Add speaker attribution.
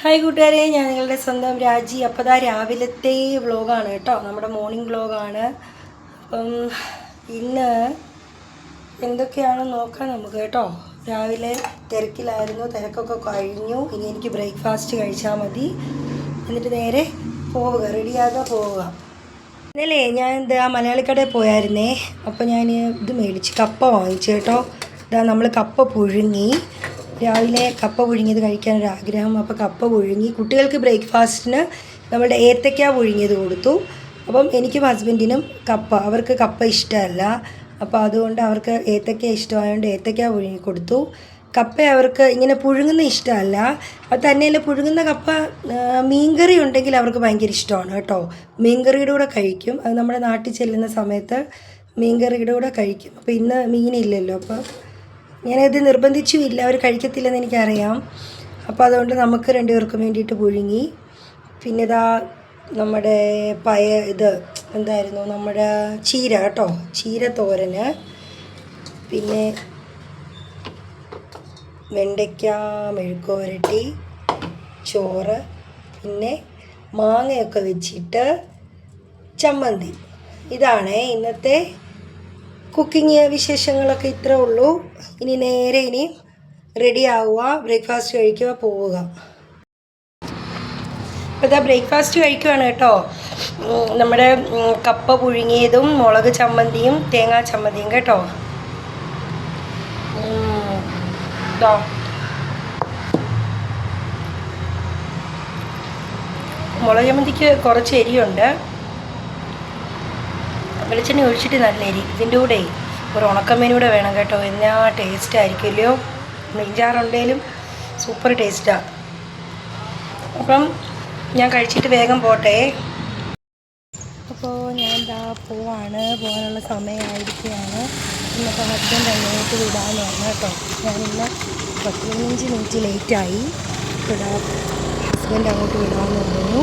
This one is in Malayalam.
Speaker 1: ഹായ് കൂട്ടുകാരെ, ഞാൻ നിങ്ങളുടെ സ്വന്തം രാജി. അപ്പോൾ ദാ രാവിലത്തെ വ്ലോഗാണ് കേട്ടോ, നമ്മുടെ മോർണിംഗ് വ്ലോഗാണ്. അപ്പം ഇന്ന് എന്തൊക്കെയാണെന്ന് നോക്കാം നമുക്ക് കേട്ടോ. രാവിലെ തിരക്കിലായിരുന്നു, തിരക്കൊക്കെ കഴിഞ്ഞു. ഇനി എനിക്ക് ബ്രേക്ക്ഫാസ്റ്റ് കഴിച്ചാൽ മതി, എന്നിട്ട് നേരെ പോവുക, റെഡിയാകാൻ പോവുക. ഇന്നലെ ഞാൻ എന്താ മലയാളിക്കടയിൽ പോയായിരുന്നേ. അപ്പോൾ ഞാൻ ഇത് മേടിച്ച് കപ്പ വാങ്ങിച്ചു കേട്ടോ. ഇതാ നമ്മൾ കപ്പ പുഴുങ്ങി, രാവിലെ കപ്പ പുഴുങ്ങിയത് കഴിക്കാനൊരാഗ്രഹം. അപ്പോൾ കപ്പ പുഴുങ്ങി, കുട്ടികൾക്ക് ബ്രേക്ക്ഫാസ്റ്റിന് നമ്മളുടെ ഏത്തയ്ക്ക പുഴുങ്ങിയത് കൊടുത്തു. അപ്പം എനിക്കും ഹസ്ബൻഡിനും അവർക്ക് കപ്പ ഇഷ്ടമല്ല. അപ്പോൾ അതുകൊണ്ട് അവർക്ക് ഏത്തയ്ക്ക ഇഷ്ടമായതുകൊണ്ട് ഏത്തയ്ക്ക പുഴുങ്ങി കൊടുത്തു. കപ്പ അവർക്ക് ഇങ്ങനെ പുഴുങ്ങുന്ന ഇഷ്ടമല്ല. അത് തന്നെയല്ല, പുഴുങ്ങുന്ന കപ്പ മീൻകറി ഉണ്ടെങ്കിൽ അവർക്ക് ഭയങ്കര ഇഷ്ടമാണ് കേട്ടോ. മീൻകറിയുടെ കൂടെ കഴിക്കും. അത് നമ്മുടെ നാട്ടിൽ ചെല്ലുന്ന സമയത്ത് മീൻകറിയുടെ കൂടെ കഴിക്കും. അപ്പോൾ ഇന്ന് മീനില്ലല്ലോ, അപ്പോൾ ഞാനത് നിർബന്ധിച്ചുമില്ല, അവർ കഴിക്കത്തില്ലെന്ന് എനിക്കറിയാം. അപ്പോൾ അതുകൊണ്ട് നമുക്ക് രണ്ടുപേർക്കും വേണ്ടിയിട്ട് പുഴുങ്ങി. പിന്നെ ഇതാ നമ്മുടെ എന്തായിരുന്നു, നമ്മുടെ ചീര കേട്ടോ, ചീര തോരന്, പിന്നെ വെണ്ടയ്ക്ക മെഴുക്ക് പുരട്ടി, ചോറ്, പിന്നെ മാങ്ങയൊക്കെ വെച്ചിട്ട് ചമ്മന്തി. ഇതാണ് ഇന്നത്തെ കുക്കിംഗ് വിശേഷങ്ങളൊക്കെ. ഇത്രേ ഉള്ളൂ. ഇനി നേരെ റെഡി ആവുക, ബ്രേക്ക്ഫാസ്റ്റ് കഴിക്കുക, പോവുക. അപ്പോൾ ഇതാ ബ്രേക്ക്ഫാസ്റ്റ് കഴിക്കുകയാണ് കേട്ടോ. നമ്മുടെ കപ്പ പുഴുങ്ങിയതും മുളക് ചമ്മന്തിയും തേങ്ങാ ചമ്മന്തിയും കേട്ടോ. മുളക് ചമ്മന്തിക്ക് കുറച്ച് എരിയുണ്ട്, വെളിച്ചെണ്ണ ഒഴിച്ചിട്ട് നല്ല എരി. ഇതിൻ്റെ കൂടെ ഒരു ഉണക്കമീനൂടെ വേണം കേട്ടോ, എന്നാ ടേസ്റ്റ് ആയിരിക്കുമല്ലോ. മീൻചാറുണ്ടെങ്കിലും സൂപ്പർ ടേസ്റ്റാണ്. അപ്പം ഞാൻ കഴിച്ചിട്ട് വേഗം പോട്ടെ. അപ്പോൾ ഞാൻ പോകാനുള്ള സമയമായിരിക്കുകയാണ്. ഇന്നപ്പോൾ ഹസ്ബൻഡ് അങ്ങോട്ട് വിടാമെന്ന് പറഞ്ഞു കേട്ടോ. ഞാനിന്ന് 15 മിനിറ്റ് ലേറ്റായി. ഹസ്ബൻഡ് അങ്ങോട്ട് വിടാമെന്ന് പറഞ്ഞു.